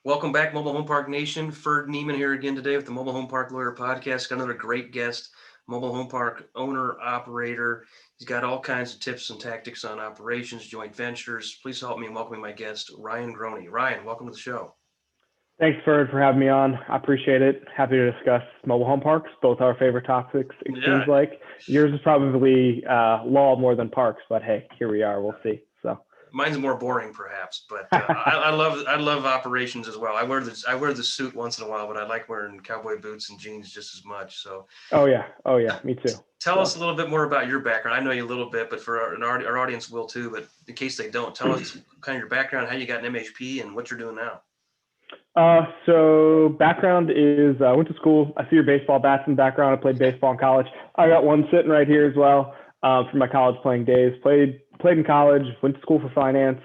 Welcome back, Mobile Home Park Nation. Ferd here again today with the Mobile Home Park Lawyer Podcast. Got another great guest, mobile home park owner, operator. He's got all kinds of tips and tactics on operations, joint ventures. Please help me in welcoming my guest, Ryan Groene. Ryan, welcome to the show. Thanks, Ferd, for having me on. I appreciate it. Happy to discuss mobile home parks, both our favorite topics, it Yeah, seems like. Yours is probably law more than parks, but hey, here we are. We'll see. So, mine's more boring, perhaps, but I love operations as well. I wear the suit once in a while, but I like wearing cowboy boots and jeans just as much. So oh yeah, me too. tell us So, a little bit more about your background. I know you a little bit, but for our audience will too. But in case they don't, tell us kind of your background, how you got an MHP, and what you're doing now. so background is I went to school. I see your baseball bats in the background. I played baseball in college. I got one sitting right here as well from my college playing days. Played in college. Went to school for finance.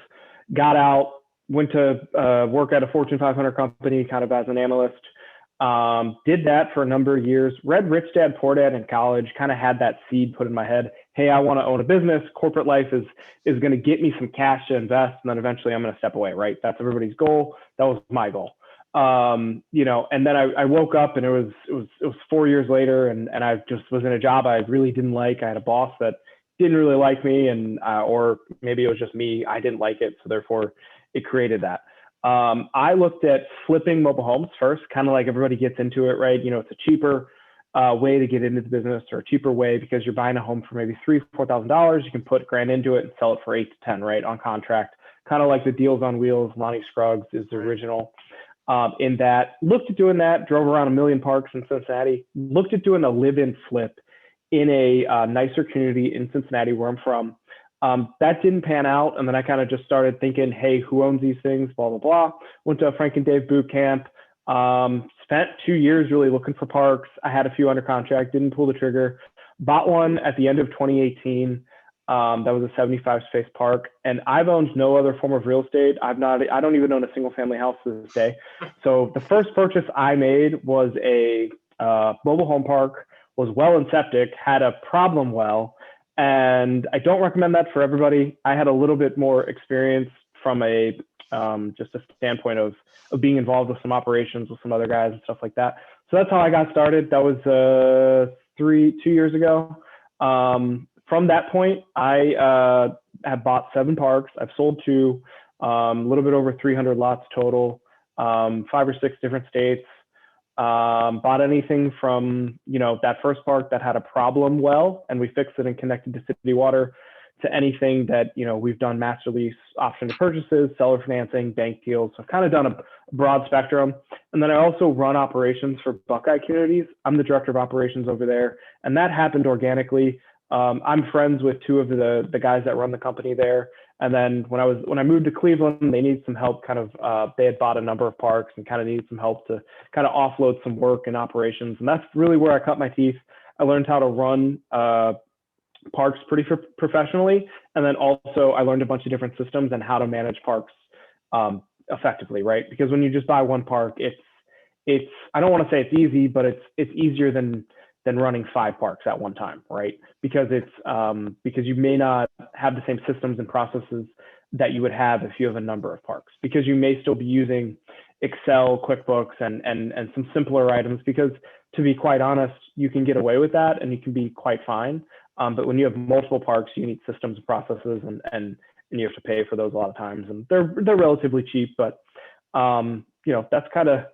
Got out. Went to work at a Fortune 500 company, kind of as an analyst. Did that for a number of years. Read Rich Dad Poor Dad in college. Kind of had that seed put in my head. Hey, I want to own a business. Corporate life is going to get me some cash to invest, and then eventually I'm going to step away. Right? That's everybody's goal. That was my goal. And then I woke up and it was 4 years later, and I just was in a job I really didn't like. I had a boss that didn't really like me, and or maybe it was just me. I didn't like it, so therefore it created that. I looked at flipping mobile homes first, kind of like everybody gets into it, right? It's a cheaper way to get into the business, or a cheaper way because you're buying a home for maybe $3,000-4,000. You can put grand into it and sell it for 8 to 10, right, on contract. Kind of like the Deals on Wheels. Lonnie Scruggs is the Right. original. In that, looked at doing that. Drove around a million parks in Cincinnati. Looked at doing a live-in flip in a nicer community in Cincinnati, where I'm from. That didn't pan out, and then I kind of just started thinking, hey, who owns these things? Blah blah blah. Went to a Frank and Dave boot camp. Spent 2 years really looking for parks. I had a few under contract, didn't pull the trigger. Bought one at the end of 2018. That was a 75 space park, and I've owned no other form of real estate. I don't even own a single family house to this day. So the first purchase I made was a mobile home park. Was well and septic, had a problem well, and I don't recommend that for everybody. I had a little bit more experience from a just a standpoint of being involved with some operations with some other guys and stuff like that. So that's how I got started. That was 2 years ago. From that point, I have bought 7 parks. I've sold 2, a little bit over 300 lots total, 5 or 6 different states. Bought anything from, that first park that had a problem well, and we fixed it and connected to city water, to anything that, we've done master lease, option to purchases, seller financing, bank deals. So I've kind of done a broad spectrum. And then I also run operations for Buckeye Communities. I'm the director of operations over there, and that happened organically. I'm friends with 2 of the guys that run the company there. And then when I moved to Cleveland, they needed some help. They had bought a number of parks and kind of needed some help to kind of offload some work and operations. And that's really where I cut my teeth. I learned how to run parks pretty professionally, and then also I learned a bunch of different systems and how to manage parks effectively, right? Because when you just buy one park, it's I don't want to say it's easy, but it's easier than running 5 parks at one time, right? Because because you may not have the same systems and processes that you would have if you have a number of parks, because you may still be using Excel, QuickBooks, and some simpler items, because to be quite honest, you can get away with that and you can be quite fine. But when you have multiple parks, you need systems and processes, and you have to pay for those a lot of times, and they're relatively cheap. But that's kind of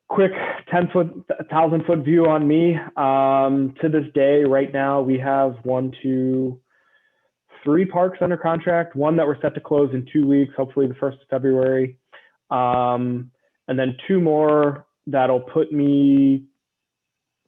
quick 1,000-foot view on me. To this day, right now, we have 1, 2, 3 parks under contract. One that we're set to close in 2 weeks, hopefully the 1st of February, and then 2 more that'll put me.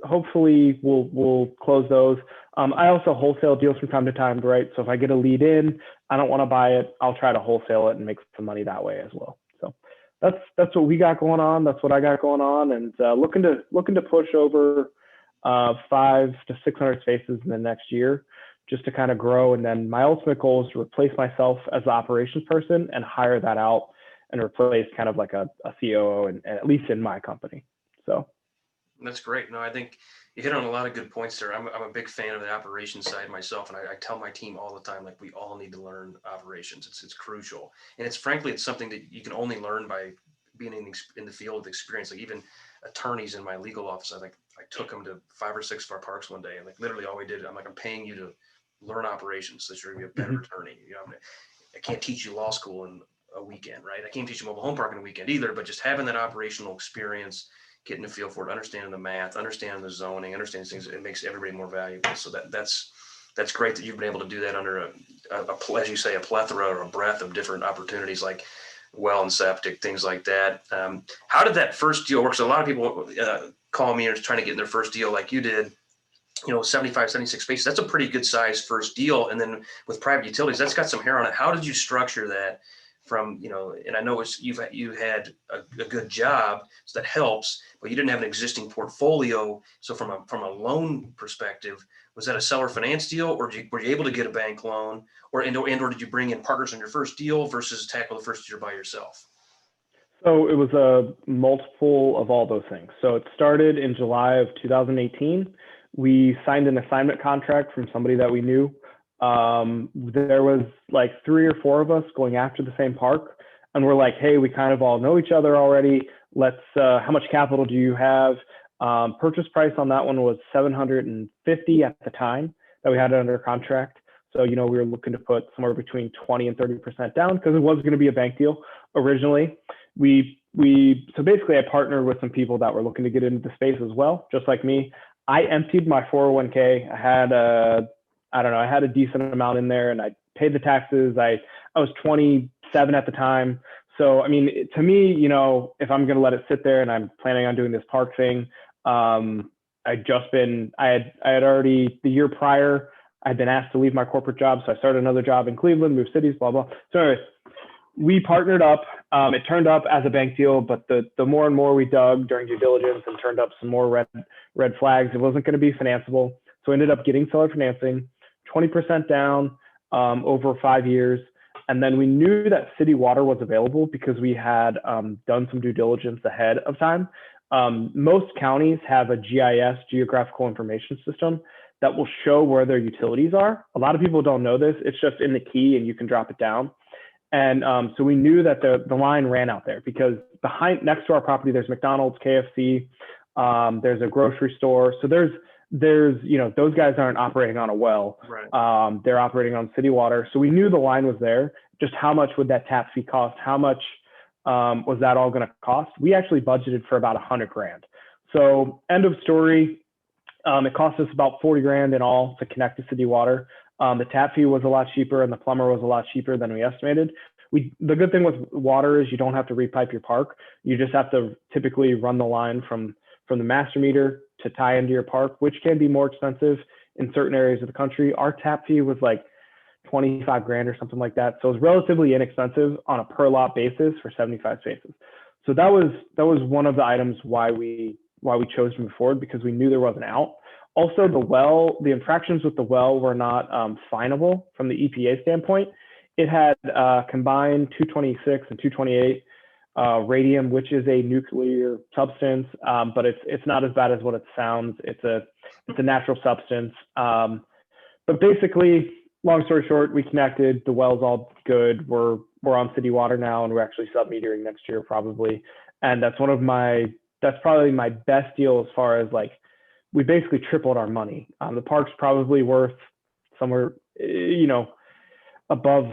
Hopefully, we'll close those. I also wholesale deals from time to time, right? So if I get a lead in, I don't want to buy it, I'll try to wholesale it and make some money that way as well. So that's what we got going on. That's what I got going on, and looking to push over 500 to 600 spaces in the next year, just to kind of grow. And then my ultimate goal is to replace myself as the operations person and hire that out and replace kind of like a COO, and at least in my company. So. That's great. No, I think you hit on a lot of good points there. I'm a big fan of the operations side myself, and I tell my team all the time, like, we all need to learn operations. It's crucial, and it's frankly, it's something that you can only learn by being in the field with experience. Like even attorneys in my legal office, I took them to 5 or 6 of our parks one day, and like literally all we did, I'm paying you to learn operations so that you're gonna be a better attorney. I can't teach you law school in a weekend, right? I can't teach you mobile home park in a weekend either, but just having that operational experience, getting a feel for it, understanding the math, understanding the zoning, understanding things, it makes everybody more valuable. So that's great that you've been able to do that under as you say, a plethora or a breadth of different opportunities like well and septic, things like that. How did that first deal work? So a lot of people call me and are trying to get in their first deal like you did, 75, 76 spaces. That's a pretty good size first deal. And then with private utilities, that's got some hair on it. How did you structure that from, and I know you had a good job, so that helps, but you didn't have an existing portfolio. So from a loan perspective, was that a seller finance deal, or were you able to get a bank loan, or did you bring in partners on your first deal versus tackle the first year by yourself? So it was a multiple of all those things. So it started in July of 2018. We signed an assignment contract from somebody that we knew. There was like 3 or 4 of us going after the same park, and we're like, hey, we kind of all know each other already. Let's, how much capital do you have? Purchase price on that one was $750 at the time that we had it under contract. So, we were looking to put somewhere between 20 and 30% down because it was going to be a bank deal originally. So basically I partnered with some people that were looking to get into the space as well, just like me. I emptied my 401k. I had a decent amount in there, and I paid the taxes. I was 27 at the time. So, to me, if I'm going to let it sit there and I'm planning on doing this park thing, I had already, the year prior, I'd been asked to leave my corporate job. So I started another job in Cleveland, moved cities, blah, blah. So anyways, we partnered up. It turned up as a bank deal, but the more and more we dug during due diligence and turned up some more red flags, it wasn't going to be financeable. So we ended up getting seller financing, 20% down over 5 years. And then we knew that city water was available because we had done some due diligence ahead of time. Most counties have a GIS, geographical information system, that will show where their utilities are. A lot of people don't know this. It's just in the key and you can drop it down. And so we knew that the line ran out there because next to our property, there's McDonald's, KFC, there's a grocery store. So there's those guys aren't operating on a well. Right. They're operating on city water. So we knew the line was there. Just how much would that tap fee cost? How much was that all going to cost? We actually budgeted for about $100,000. So end of story. It cost us about $40,000 in all to connect to city water. The tap fee was a lot cheaper and the plumber was a lot cheaper than we estimated. The good thing with water is you don't have to repipe your park. You just have to typically run the line from the master meter to tie into your park, which can be more expensive in certain areas of the country. Our tap fee was like $25,000 or something like that. So it was relatively inexpensive on a per lot basis for 75 spaces. So that was one of the items why we chose to move forward, because we knew there was an out. Also, the infractions with the well were not finable from the EPA standpoint. It had combined 226 and 228 radium, which is a nuclear substance, but it's not as bad as what it sounds. It's a natural substance. But basically, long story short, we connected. The well's all good. We're on city water now, and we're actually sub-metering next year probably. And that's probably my best deal as far as like, we basically tripled our money. The park's probably worth somewhere, above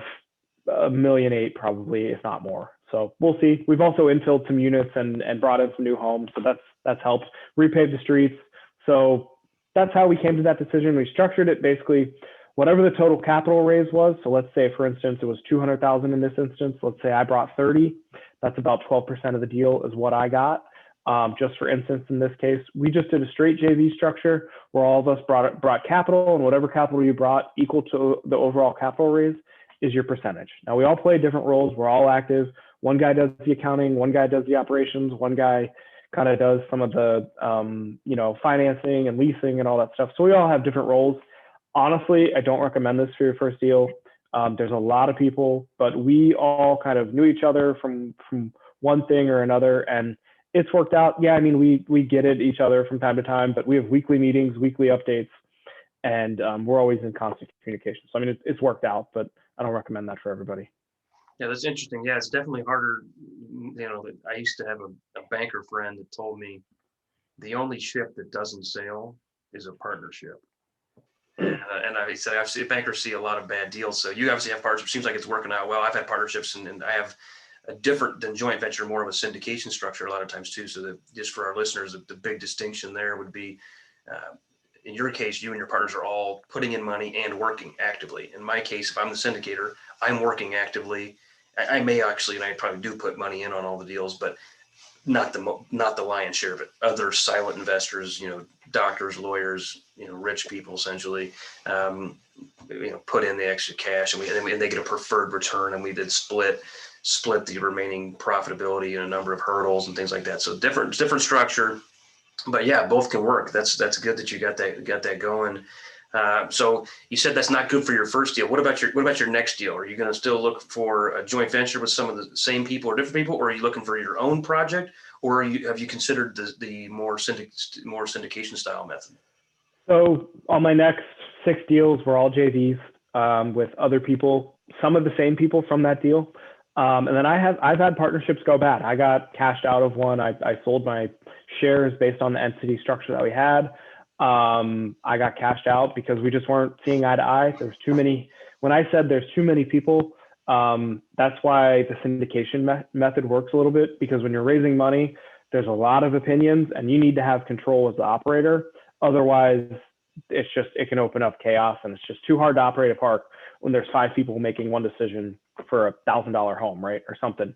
$1.8 million, probably, if not more. So we'll see. We've also infilled some units and brought in some new homes. So that's helped. Repaved the streets. So that's how we came to that decision. We structured it basically whatever the total capital raise was. So let's say, for instance, it was $200,000 in this instance. Let's say I brought 30. That's about 12% of the deal is what I got. Just for instance, in this case, we just did a straight JV structure where all of us brought capital, and whatever capital you brought equal to the overall capital raise is your percentage. Now, we all play different roles. We're all active. One guy does the accounting, one guy does the operations, one guy kind of does some of the, financing and leasing and all that stuff. So we all have different roles. Honestly, I don't recommend this for your first deal. There's a lot of people, but we all kind of knew each other from one thing or another, and it's worked out. Yeah, we get at each other from time to time, but we have weekly meetings, weekly updates, and we're always in constant communication. So it's worked out, but I don't recommend that for everybody. Yeah, that's interesting. Yeah, it's definitely harder I used to have a banker friend that told me the only ship that doesn't sail is a partnership. And I said, I've seen bankers see a lot of bad deals. So you obviously have partnerships. Seems like it's working out well. I've had partnerships, and I have a different than joint venture, more of a syndication structure a lot of times too. So that just for our listeners, the big distinction there would be, in your case, you and your partners are all putting in money and working actively. In my case, if I'm the syndicator, I'm working actively. I may actually, and I probably do put money in on all the deals, but not the lion's share of it. Other silent investors, doctors, lawyers, rich people essentially, put in the extra cash, and they get a preferred return, and we did split the remaining profitability in a number of hurdles and things like that. So different structure, but yeah, both can work. That's good that you got that going. So you said that's not good for your first deal. What about your next deal? Are you going to still look for a joint venture with some of the same people or different people, or are you looking for your own project, or have you considered the more syndication style method? So on my next 6 deals were all JVs with other people, some of the same people from that deal. And then I've had partnerships go bad. I got cashed out of one. I sold my shares based on the entity structure that we had. I got cashed out because we just weren't seeing eye to eye. There's too many. When I said there's too many people, that's why the syndication method works a little bit, because when you're raising money, there's a lot of opinions and you need to have control as the operator. Otherwise, it can open up chaos, and it's just too hard to operate a park when there's 5 people making one decision for $1,000 home, right? Or something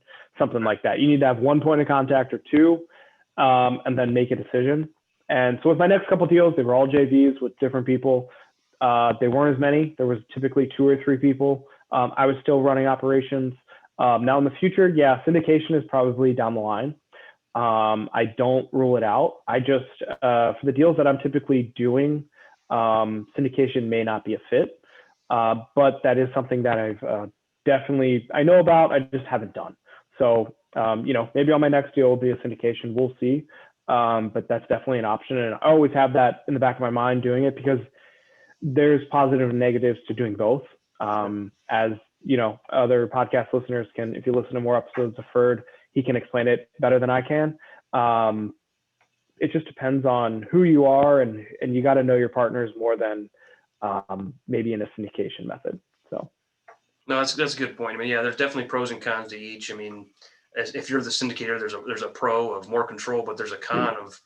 like that. You need to have one point of contact or 2, and then make a decision. And so with my next couple of deals, they were all JVs with different people. They weren't as many. There was typically 2 or 3 people. I was still running operations. Now in the future, yeah, syndication is probably down the line. I don't rule it out. I just, for the deals that I'm typically doing, syndication may not be a fit, but that is something that I know about, I just haven't done. So, maybe on my next deal will be a syndication, we'll see. But that's definitely an option. And I always have that in the back of my mind doing it, because there's positive and negatives to doing both. As other podcast listeners can, if you listen to more episodes of Ferd, he can explain it better than I can. It just depends on who you are, and you got to know your partners more than maybe in a syndication method. So. No, that's a good point. I mean, yeah, there's definitely pros and cons to each. I mean, if you're the syndicator, there's a pro of more control, but there's a con of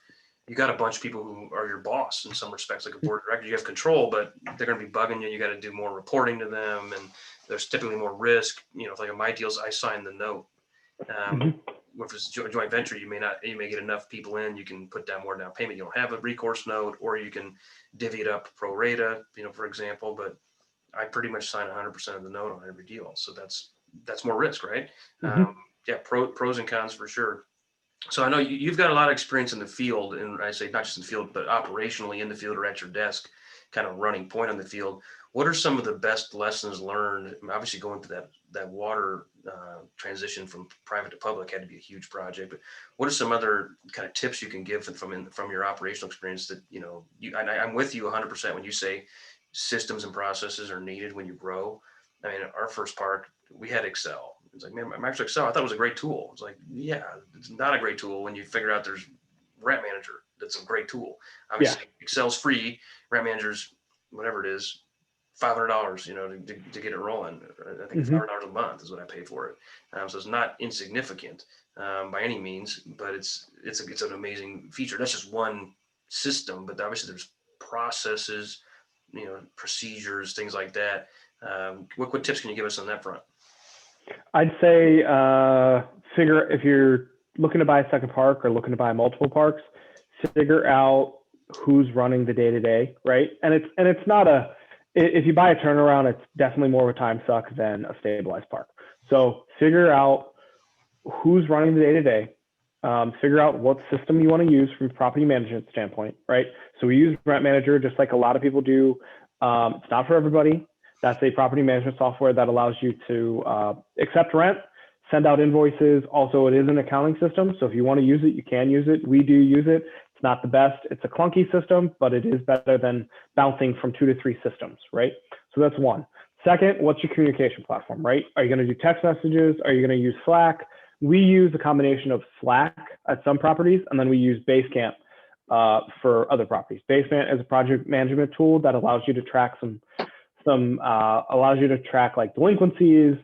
you got a bunch of people who are your boss in some respects, like a board director. You have control, but they're going to be bugging you. You got to do more reporting to them, and there's typically more risk. If like in my deals, I sign the note. If it's a joint venture, you may get enough people in, you can put down more down payment. You don't have a recourse note, or you can divvy it up pro rata, for example. But I pretty much sign 100% of the note on every deal, so that's more risk, right? Yeah, pros and cons for sure. So I know you've got a lot of experience in the field, and I say not just in the field, but operationally in the field or at your desk, kind of running point on the field. What are some of the best lessons learned? Obviously, going through that water transition from private to public had to be a huge project. But what are some other kind of tips you can give from your operational experience that I'm with you 100% when you say systems and processes are needed when you grow. I mean, our first park, we had Excel. It's like, man, Microsoft Excel, I thought it was a great tool. It's like, yeah, it's not a great tool when you figure out there's Rat Manager. That's a great tool. Obviously, yeah. Excel's free. Rat Manager's, whatever it is, $500, to get it rolling. I think $500 a month is what I pay for it. So it's not insignificant by any means, but it's an amazing feature. That's just one system, but obviously there's processes, procedures, things like that. What tips can you give us on that front? I'd say if you're looking to buy a second park or looking to buy multiple parks, figure out who's running the day-to-day, right? And it's not if you buy a turnaround, it's definitely more of a time suck than a stabilized park. So figure out who's running the day-to-day. Figure out what system you want to use from a property management standpoint, right? So we use Rent Manager just like a lot of people do. It's not for everybody. That's a property management software that allows you to accept rent, send out invoices. Also, it is an accounting system. So if you want to use it, you can use it. We do use it. It's not the best. It's a clunky system, but it is better than bouncing from 2 to 3 systems, right? So that's one. Second, what's your communication platform, right? Are you going to do text messages? Are you going to use Slack? We use a combination of Slack at some properties, and then we use Basecamp for other properties. Basecamp is a project management tool that allows you to track allows you to track like delinquencies,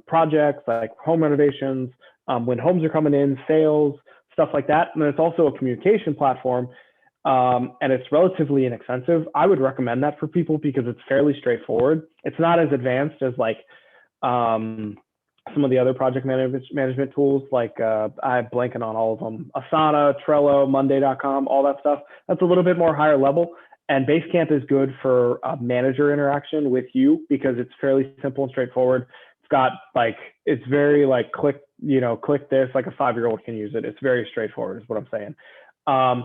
projects like home renovations, when homes are coming in, sales, stuff like that. And then it's also a communication platform, and it's relatively inexpensive. I would recommend that for people because it's fairly straightforward. It's not as advanced as like some of the other project management tools, like I'm blanking on all of them. Asana, Trello, Monday.com, all that stuff. That's a little bit more higher level. And Basecamp is good for manager interaction with you because it's fairly simple and straightforward. It's got like, it's very like click this, like a 5-year-old can use it. It's very straightforward is what I'm saying.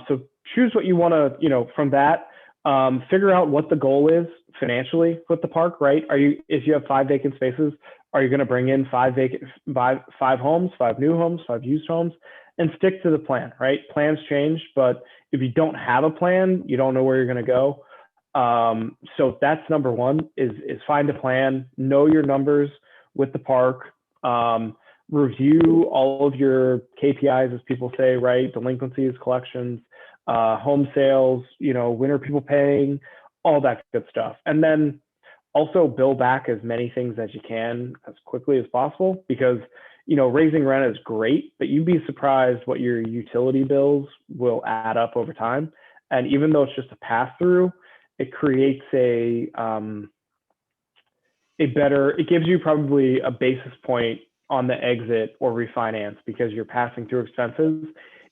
So choose what you want to, from that, figure out what the goal is financially with the park, right? If you have 5 vacant spaces, are you going to bring in 5 homes, 5 new homes, 5 used homes, and stick to the plan, right? Plans change, but if you don't have a plan, you don't know where you're going to go. So that's number one is find a plan, know your numbers with the park, review all of your KPIs, as people say, right? Delinquencies, collections, home sales, when are people paying, all that good stuff. And then also bill back as many things as you can as quickly as possible, because raising rent is great, but you'd be surprised what your utility bills will add up over time. And even though it's just a pass through, it creates it gives you probably a basis point on the exit or refinance because you're passing through expenses.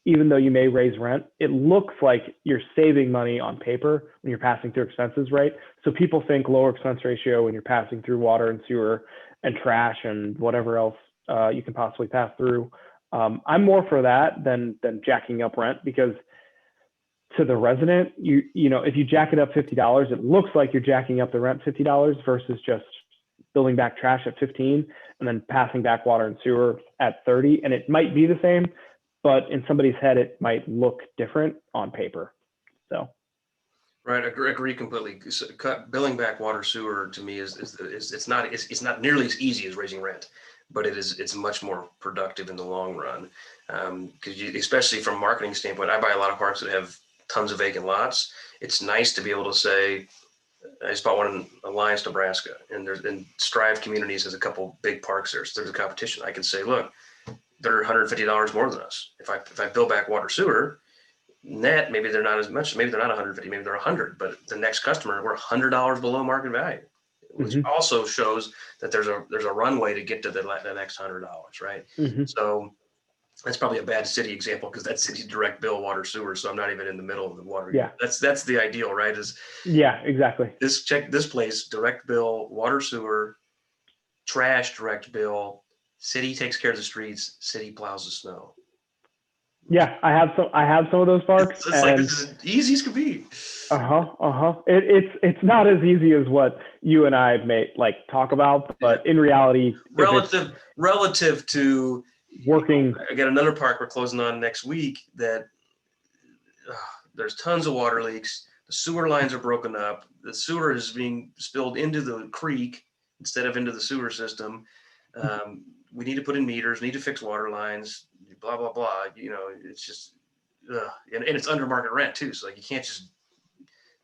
Even though you may raise rent, it looks like you're saving money on paper when you're passing through expenses, right? So people think lower expense ratio when you're passing through water and sewer and trash and whatever else you can possibly pass through. I'm more for that than jacking up rent, because to the resident, if you jack it up $50, it looks like you're jacking up the rent $50 versus just building back trash at 15 and then passing back water and sewer at 30. And it might be the same, but in somebody's head, it might look different on paper. So. Right, I agree completely. Billing back water sewer to me is it's not nearly as easy as raising rent, but it's much more productive in the long run. Because especially from a marketing standpoint, I buy a lot of parks that have tons of vacant lots. It's nice to be able to say, I just bought one in Alliance, Nebraska, and Strive Communities has a couple big parks there. So there's a competition. I can say, look, they're $150 more than us. If I bill back water sewer, net, maybe they're not as much, maybe they're not 150, maybe they're 100, but the next customer, we're $100 below market value, which also shows that there's a runway to get to the next $100, right? So that's probably a bad city example because that city direct bill water sewer, so I'm not even in the middle of the water. Yeah, that's the ideal, right? Exactly. This place direct bill water sewer, trash direct bill, city takes care of the streets, city plows the snow. Yeah, I have some of those parks. It's like this is as easy as could be. It's not as easy as what you and I may talk about, but in reality, relative to working. I got another park we're closing on next week that there's tons of water leaks. The sewer lines are broken up. The sewer is being spilled into the creek instead of into the sewer system. We need to put in meters, need to fix water lines, blah, blah, blah. It's just, and it's under market rent too. So you can't just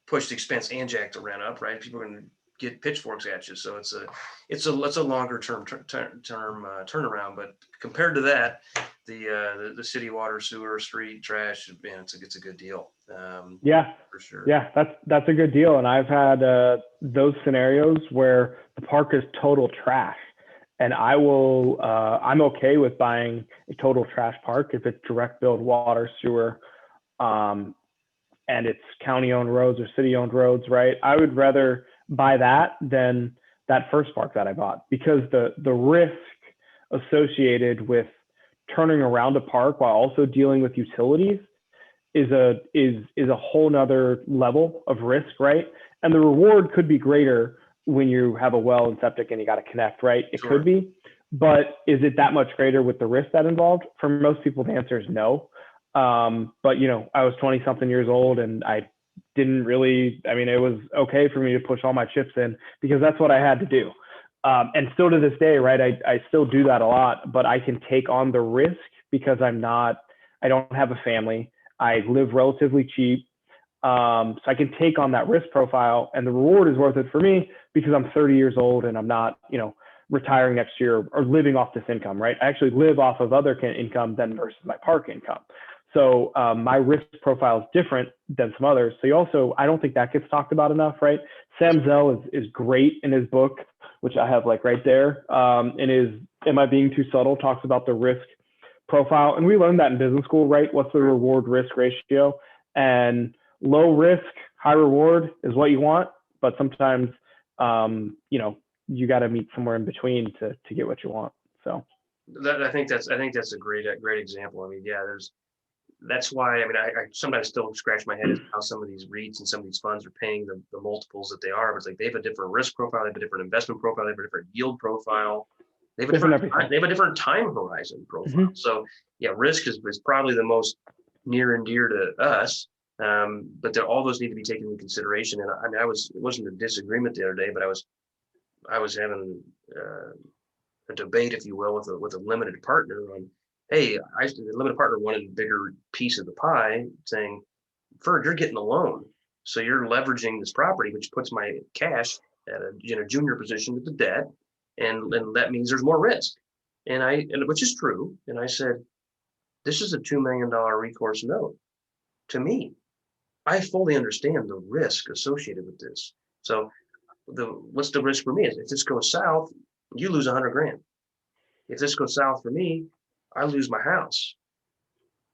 push the expense and jack the rent up, right? People are going to get pitchforks at you. So it's a longer term turnaround. But compared to that, the city water, sewer, street, trash, man, it's a good deal. Yeah, for sure. Yeah, that's a good deal. And I've had those scenarios where the park is total trash. And I'm okay with buying a total trash park if it's direct billed water, sewer, and it's county owned roads or city owned roads, right? I would rather buy that than that first park that I bought, because the risk associated with turning around a park while also dealing with utilities is a whole nother level of risk, right? And the reward could be greater when you have a well and septic and you got to connect, right? It could be, but is it that much greater with the risk that involved? For most people, the answer is no. But I was 20 something years old and I didn't really, it was okay for me to push all my chips in because that's what I had to do. And still to this day, right, I still do that a lot, but I can take on the risk because I don't have a family. I live relatively cheap. So I can take on that risk profile, and the reward is worth it for me because I'm 30 years old and I'm not, retiring next year or living off this income, right? I actually live off of other income than versus my park income. So my risk profile is different than some others. So I don't think that gets talked about enough, right? Sam Zell is great in his book, which I have like right there. In his Am I Being Too Subtle? Talks about the risk profile. And we learned that in business school, right? What's the reward risk ratio? And low risk, high reward is what you want. But sometimes, you got to meet somewhere in between to get what you want. So I think that's a great example. I mean, yeah, that's why, I mean, I sometimes still scratch my head as how some of these REITs and some of these funds are paying the multiples that they are. But it's like they have a different risk profile, they have a different investment profile, they have a different yield profile, they have a different time horizon profile. Mm-hmm. So yeah, risk is probably the most near and dear to us. But all those need to be taken into consideration. And I mean, it wasn't a disagreement the other day, but I was having a debate, if you will, with a limited partner on, hey, the limited partner wanted a bigger piece of the pie, saying, Ferd, you're getting a loan, so you're leveraging this property, which puts my cash at a junior position with the debt, and that means there's more risk, and which is true. And I said, this is a $2 million recourse note. To me, I fully understand the risk associated with this. So what's the risk for me? If this goes south, you lose $100,000. If this goes south for me, I lose my house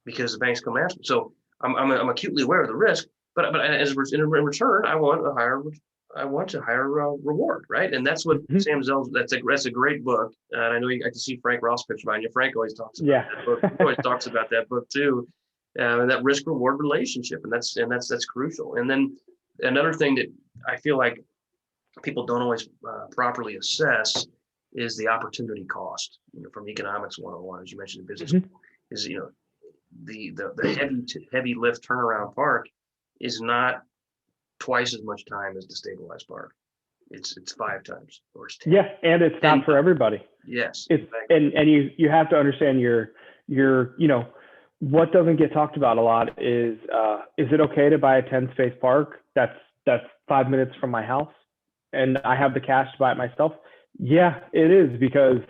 because the banks come after me. So I'm acutely aware of the risk, but in return, I want a higher reward, right? And that's what mm-hmm. Sam Zell's. That's a great book. And I know I can see Frank Ross picture behind you. Frank always talks about that book. He always talks about that book too, and that risk reward relationship, and that's crucial. And then another thing that I feel like people don't always properly assess is the opportunity cost, from economics 101, as you mentioned in business, mm-hmm. is, the heavy lift turnaround park is not twice as much time as the stabilized park. It's 5 times or it's 10. Yeah, and it's not for everybody. Yes. Exactly. And you have to understand your what doesn't get talked about a lot is it okay to buy a 10-space park that's 5 minutes from my house and I have the cash to buy it myself? Yeah, it is, because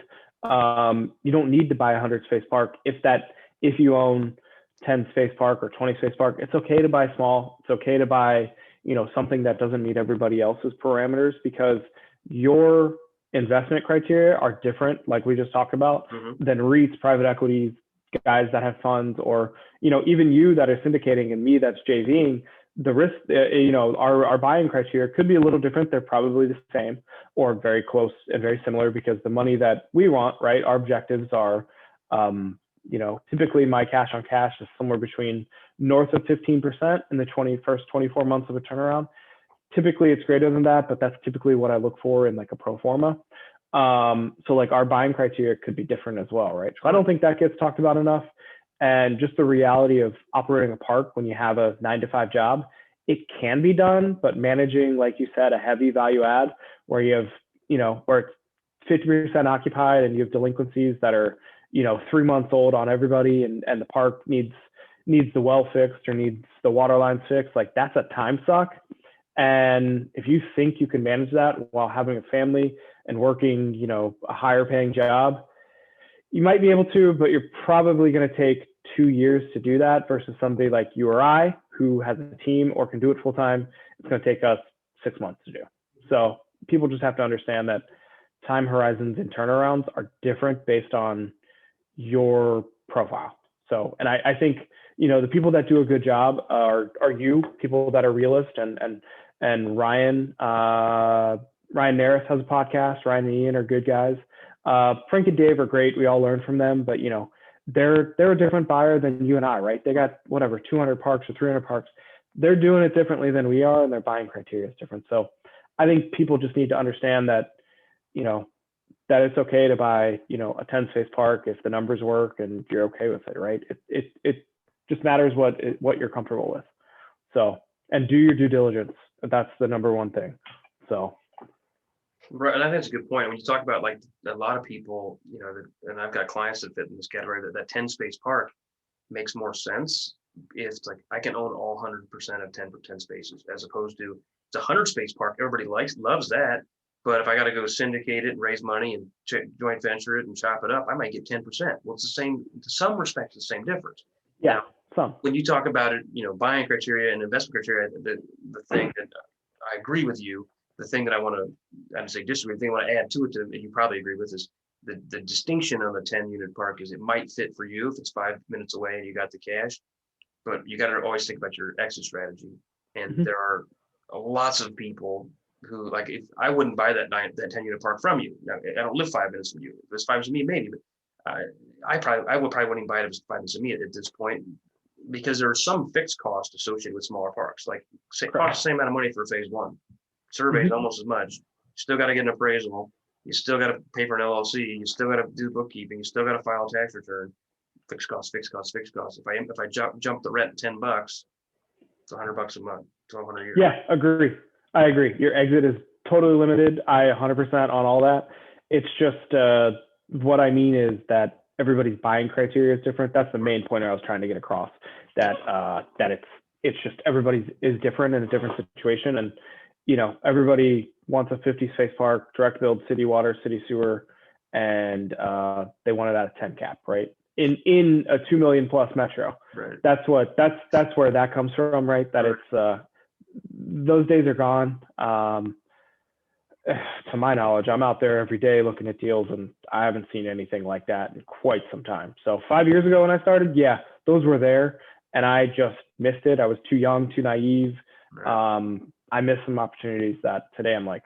you don't need to buy a 100-space park. If you own 10-space park or 20-space park, it's okay to buy small. It's okay to buy, something that doesn't meet everybody else's parameters, because your investment criteria are different, like we just talked about, mm-hmm. than REITs, private equities, guys that have funds, or, even you that are syndicating and me that's JVing. The risk, our buying criteria could be a little different. They're probably the same or very close and very similar, because the money that we want, right, our objectives are, typically my cash on cash is somewhere between north of 15% in the first 24 months of a turnaround. Typically it's greater than that, but that's typically what I look for in like a pro forma. So like our buying criteria could be different as well, right? So I don't think that gets talked about enough. And just the reality of operating a park when you have a 9-to-5 job, it can be done, but managing, like you said, a heavy value add where you have, where it's 50% occupied and you have delinquencies that are, 3 months old on everybody, and the park needs the well fixed or needs the water lines fixed, like that's a time suck. And if you think you can manage that while having a family and working, a higher paying job, you might be able to, but you're probably going to take 2 years to do that versus somebody like you or I who has a team or can do it full time. It's going to take us 6 months to do. So people just have to understand that time horizons and turnarounds are different based on your profile. So, and I think, the people that do a good job are people that are realist, and Ryan Naris has a podcast. Ryan and Ian are good guys. Frank and Dave are great. We all learn from them, but they're a different buyer than you and I, right? They got 200 parks or 300 parks. They're doing it differently than we are, and their buying criteria is different. So I think people just need to understand that, that it's okay to buy, a 10-space park if the numbers work and you're okay with it, right? It just matters what you're comfortable with. So, and do your due diligence. That's the number one thing. So. Right, and I think that's a good point. When you talk about like a lot of people, and I've got clients that fit in this category, that 10 space park makes more sense if it's like I can own all 100% of 10 spaces as opposed to it's a 100 space park. Everybody loves that. But if I got to go syndicate it and raise money and joint venture it and chop it up, I might get 10%. Well, it's the same, to some respects, the same difference. Yeah, Now, some. when you talk about it, buying criteria and investment criteria, the thing that I agree with you, the thing that I want to, I'd say disagree, the thing I want to add to it, and you probably agree with, is the distinction on the 10 unit park is it might fit for you if it's 5 minutes away and you got the cash, but you got to always think about your exit strategy. And Mhm. there are lots of people who, like, if I wouldn't buy that 10 unit park from you. Now, I don't live 5 minutes from you. If it's 5 minutes from me, maybe, but I would probably wouldn't buy it if it's 5 minutes from me at this point, because there are some fixed costs associated with smaller parks. Like, say, cost the same amount of money for phase one. Surveys Mhm. almost as much. You still got to get an appraisal. You still got to pay for an LLC. You still got to do bookkeeping. You still got to file a tax return. Fixed costs, fixed costs, fixed costs. If I jump the rent $10, it's $100 a month, 1,200 a year. Yeah, agree. I agree. Your exit is totally limited. I 100% on all that. It's just what I mean is that everybody's buying criteria is different. That's the main point I was trying to get across. That it's just everybody's is different in a different situation, and everybody wants a 50 space park, direct build, city water, city sewer, and they want it at a 10 cap, right? In a 2 million plus metro. Right. That's where that comes from, right? That it's those days are gone. To my knowledge, I'm out there every day looking at deals, and I haven't seen anything like that in quite some time. So 5 years ago when I started, yeah, those were there, and I just missed it. I was too young, too naive. Right. I missed some opportunities that today I'm like,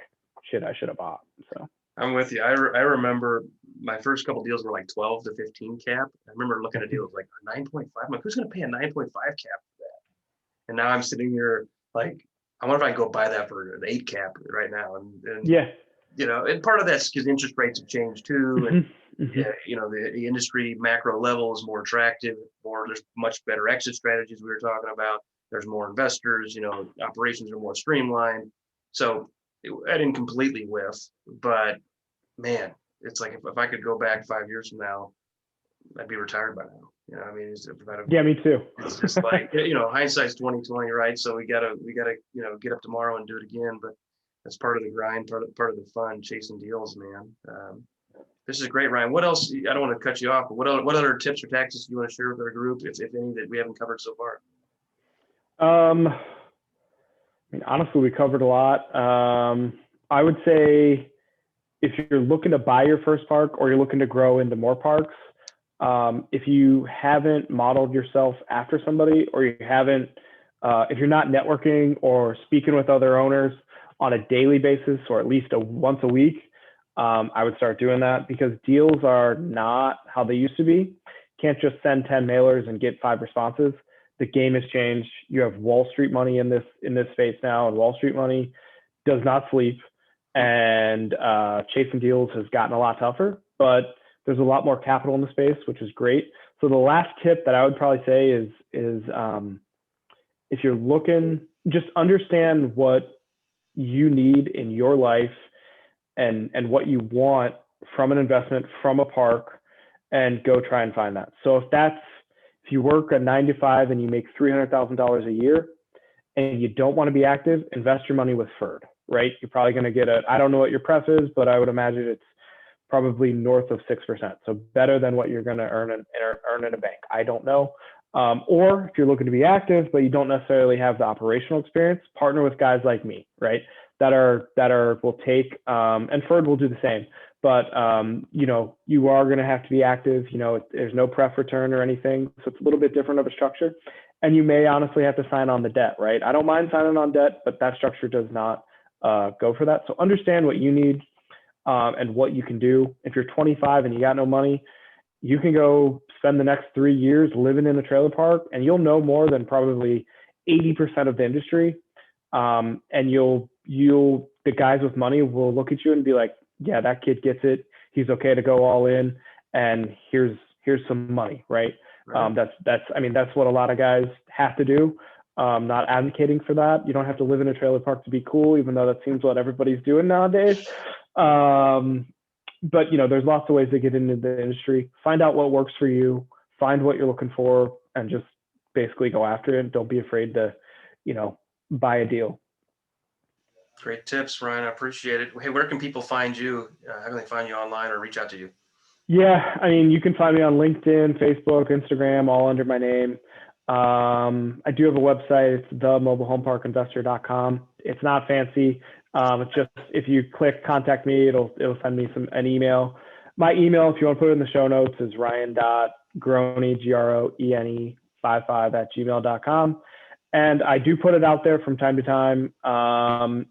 shit, I should have bought. So I'm with you. I remember my first couple deals were like 12 to 15 cap. I remember looking at deals like 9.5. I'm like, who's going to pay a 9.5 cap for that? And now I'm sitting here like, I wonder if I can go buy that for an 8 cap right now. And yeah. And part of that's because interest rates have changed too. And Mm-hmm. the industry macro level is more attractive, there's much better exit strategies we were talking about. There's more investors, operations are more streamlined. So I didn't completely whiff, but man, it's like if I could go back 5 years from now, I'd be retired by now. I mean, Yeah, me too. it's just like, hindsight's 2020, right? So we gotta, get up tomorrow and do it again. But that's part of the grind, part of the fun, chasing deals, man. This is great, Ryan. What else? I don't want to cut you off, but what other tips or tactics do you want to share with our group, if any, that we haven't covered so far? I mean, honestly, we covered a lot. I would say if you're looking to buy your first park or you're looking to grow into more parks, if you haven't modeled yourself after somebody, or you haven't, if you're not networking or speaking with other owners on a daily basis, or at least once a week, I would start doing that, because deals are not how they used to be. Can't just send 10 mailers and get 5 responses. The game has changed. You have Wall Street money in this space now, and Wall Street money does not sleep. And chasing deals has gotten a lot tougher, but there's a lot more capital in the space, which is great. So the last tip that I would probably say is if you're looking, just understand what you need in your life and what you want from an investment, from a park, and go try and find that. So if you work a 9 to 5 and you make $300,000 a year and you don't want to be active, invest your money with Ferd, right? You're probably going to get I don't know what your pref is, but I would imagine it's probably north of 6%. So better than what you're going to earn in a bank. I don't know. Or if you're looking to be active, but you don't necessarily have the operational experience, partner with guys like me, right? That will take, and Ferd will do the same. But you are going to have to be active. There's no pref return or anything, so it's a little bit different of a structure. And you may honestly have to sign on the debt, right? I don't mind signing on debt, but that structure does not go for that. So understand what you need and what you can do. If you're 25 and you got no money, you can go spend the next 3 years living in a trailer park, and you'll know more than probably 80% of the industry. And the guys with money will look at you and be like, yeah, that kid gets it. He's okay to go all in, and here's some money, right? Right. That's what a lot of guys have to do. Not advocating for that. You don't have to live in a trailer park to be cool, even though that seems what everybody's doing nowadays. But there's lots of ways to get into the industry. Find out what works for you, find what you're looking for, and just basically go after it. Don't be afraid to, buy a deal. Great tips, Ryan. I appreciate it. Hey, where can people find you? How can they find you online or reach out to you? Yeah, I mean, you can find me on LinkedIn, Facebook, Instagram, all under my name. I do have a website. It's themobilehomeparkinvestor.com. It's not fancy. It's just if you click contact me, it'll send me an email. My email, if you want to put it in the show notes, is ryan.groene, Groene 55 @gmail.com. And I do put it out there from time to time.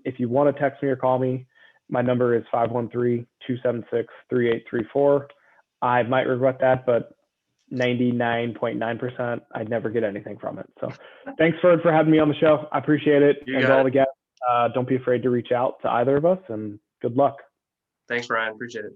If you want to text me or call me, my number is 513-276-3834. I might regret that, but 99.9%, I'd never get anything from it. So thanks, Ferd, for having me on the show. I appreciate it. You and got all it. the guests, don't be afraid to reach out to either of us, and good luck. Thanks, Ryan. Appreciate it.